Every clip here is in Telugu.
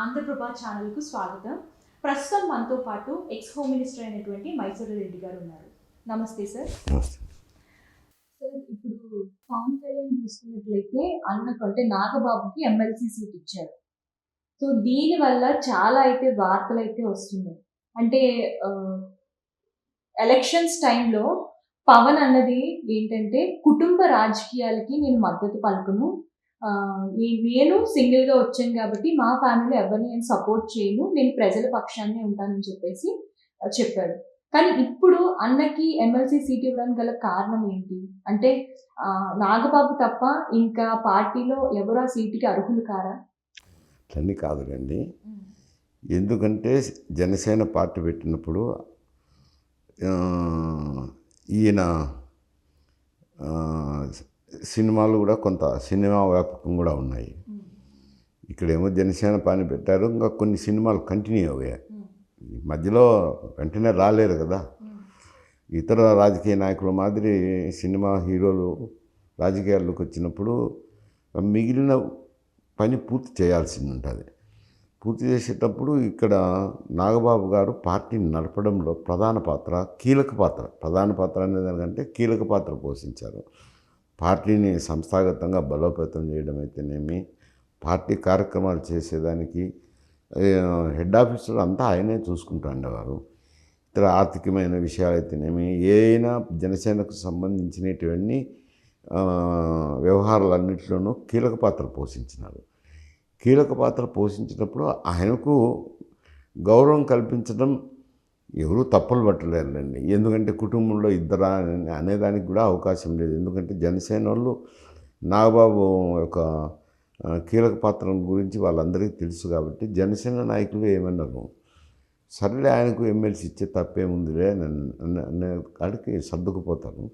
ఆంధ్రప్రభ ఛానల్కు స్వాగతం. ప్రస్తుతం మనతో పాటు ఎక్స్ హోమ్ మినిస్టర్ అయినటువంటి మైసూరు రెడ్డి గారు ఉన్నారు. నమస్తే సార్. నమస్తే. సార్, ఇప్పుడు పవన్ కళ్యాణ్ చూసుకున్నట్లయితే అన్నకంటే నాగబాబుకి ఎమ్మెల్సీ సీట్ ఇచ్చారు. సో దీనివల్ల చాలా అయితే వార్తలు అయితే వస్తున్నాయి. అంటే ఎలక్షన్స్ టైంలో పవన్ అన్నది ఏంటంటే కుటుంబ రాజకీయాలకి నేను మద్దతు పలుకును, నేను సింగిల్గా వచ్చాను కాబట్టి మా ఫ్యామిలీలో ఎవరిని నేను సపోర్ట్ చేయను, నేను ప్రజల పక్షాన్ని ఉంటానని చెప్పేసి చెప్పాడు. కానీ ఇప్పుడు అన్నకి ఎమ్మెల్సీ సీట్ ఇవ్వడానికి గల కారణం ఏంటి అంటే నాగబాబు తప్ప ఇంకా పార్టీలో ఎవరు ఆ సీటుకి అర్హులు కారా? అన్నీ కాదులేండి. ఎందుకంటే జనసేన పార్టీ పెట్టినప్పుడు ఈయన సినిమాలు కూడా కొంత సినిమా వ్యాపకం కూడా ఉన్నాయి. ఇక్కడేమో జనసేన పార్టీ పెట్టారు, ఇంకా కొన్ని సినిమాలు కంటిన్యూ అయ్యాయి. మధ్యలో వెంటనే రాలేరు కదా. ఇతర రాజకీయ నాయకుల మాదిరి సినిమా హీరోలు రాజకీయాల్లోకి వచ్చినప్పుడు మిగిలిన పని పూర్తి చేయాల్సింది ఉంటుంది. పూర్తి చేసేటప్పుడు ఇక్కడ నాగబాబు గారు పార్టీని నడపడంలో కీలక పాత్ర అనేదానికంటే కీలక పాత్ర పోషించారు. పార్టీని సంస్థాగతంగా బలోపేతం చేయడం అయితేనేమి, పార్టీ కార్యక్రమాలు చేసేదానికి హెడ్ ఆఫీసర్ అంతా ఆయనే చూసుకుంటూ ఉండేవారు. ఇతర ఆర్థికమైన విషయాలు అయితేనేమి, ఏదైనా జనసేనకు సంబంధించినటువంటి వ్యవహారాలన్నింటిలోనూ కీలక పాత్ర పోషించినారు. కీలక పాత్ర పోషించినప్పుడు ఆయనకు గౌరవం కల్పించడం ఎవరూ తప్పులు పట్టలేరులేండి. ఎందుకంటే కుటుంబంలో ఇద్దరా అనేదానికి కూడా అవకాశం లేదు. ఎందుకంటే జనసేన వాళ్ళు నాగబాబు యొక్క కీలక పాత్ర గురించి వాళ్ళందరికీ తెలుసు కాబట్టి జనసేన నాయకులు ఏమన్నారు, సరేలే ఆయనకు ఎమ్మెల్సీ ఇచ్చే తప్పేముందిలే అనే కాడికి సర్దుకుపోతారు.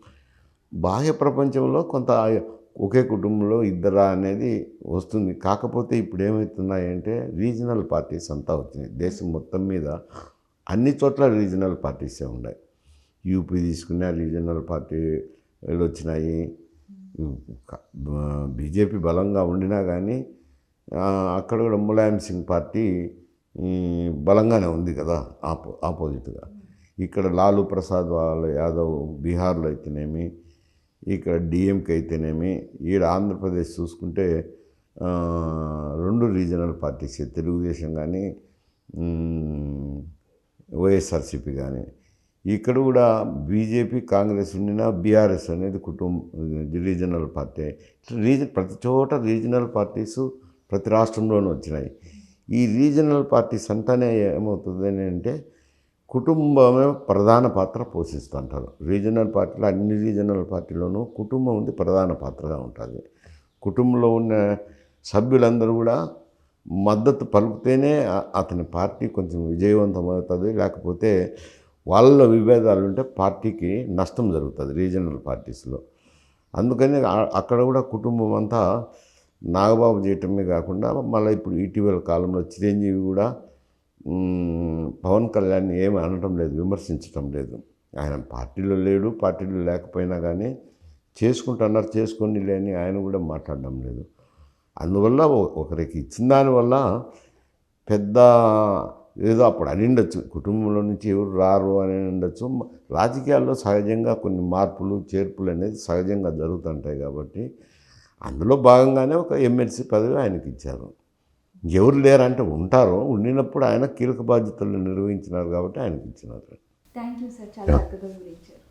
బాహ్య ప్రపంచంలో కొంత ఒకే కుటుంబంలో ఇద్దరా అనేది వస్తుంది. కాకపోతే ఇప్పుడు ఏమవుతున్నాయంటే రీజనల్ పార్టీస్ అంతా వచ్చినాయి. దేశం మొత్తం మీద అన్ని చోట్ల రీజనల్ పార్టీసే ఉన్నాయి. యూపీ తీసుకున్న రీజనల్ పార్టీలు వచ్చినాయి. బీజేపీ బలంగా ఉండినా కానీ అక్కడ కూడా ములాయం సింగ్ పార్టీ బలంగానే ఉంది కదా, ఆపోజిట్గా. ఇక్కడ లాలూ ప్రసాద్ యాదవ్ బీహార్లో అయితేనేమి, ఇక్కడ డిఎంకే అయితేనేమి, ఈడ ఆంధ్రప్రదేశ్ చూసుకుంటే రెండు రీజనల్ పార్టీసే, తెలుగుదేశం కానీ వైఎస్ఆర్సీపీ కానీ. ఇక్కడ కూడా బీజేపీ కాంగ్రెస్ ఉండినా బీఆర్ఎస్ అనేది రీజనల్ పార్టీ. ప్రతి చోట రీజనల్ పార్టీసు ప్రతి రాష్ట్రంలోనూ వచ్చినాయి. ఈ రీజనల్ పార్టీస్ అంతానే ఏమవుతుంది అంటే కుటుంబమే ప్రధాన పాత్ర పోషిస్తుంటారు. రీజనల్ పార్టీలో అన్ని రీజనల్ పార్టీలోనూ కుటుంబం ఉంది ప్రధాన పాత్రగా ఉంటుంది. కుటుంబంలో ఉన్న సభ్యులందరూ కూడా మద్దతు పలుకుతేనే అతని పార్టీ కొంచెం విజయవంతమవుతుంది. లేకపోతే వాళ్ళ విభేదాలు ఉంటే పార్టీకి నష్టం జరుగుతుంది రీజనల్ పార్టీస్లో. అందుకని అక్కడ కూడా కుటుంబం అంతా నాగబాబు చేయటమే కాకుండా మళ్ళీ ఇప్పుడు ఇటీవల కాలంలో చిరంజీవి కూడా పవన్ కళ్యాణ్ ఏమి అనటం లేదు, విమర్శించటం లేదు. ఆయన పార్టీలో లేడు, పార్టీలో లేకపోయినా కానీ చేసుకుంటున్నారు, చేసుకొని లేని ఆయన కూడా మాట్లాడడం లేదు. అందువల్ల ఒకరికి ఇచ్చిన దానివల్ల పెద్ద ఏదో అప్పుడు అని ఉండొచ్చు, కుటుంబంలో నుంచి ఎవరు రారు అని ఉండొచ్చు. రాజకీయాల్లో సహజంగా కొన్ని మార్పులు చేర్పులు అనేది సహజంగా జరుగుతుంటాయి కాబట్టి అందులో భాగంగానే ఒక ఎమ్మెల్సీ పదవి ఆయనకి ఇచ్చారు. ఎవరు లేరంటే ఉంటారు, ఉండినప్పుడు ఆయన కీలక బాధ్యతలు నిర్వహించినారు కాబట్టి ఆయనకి ఇచ్చినారు. థ్యాంక్ యూ సార్, చాలా చక్కగా వివరించారు.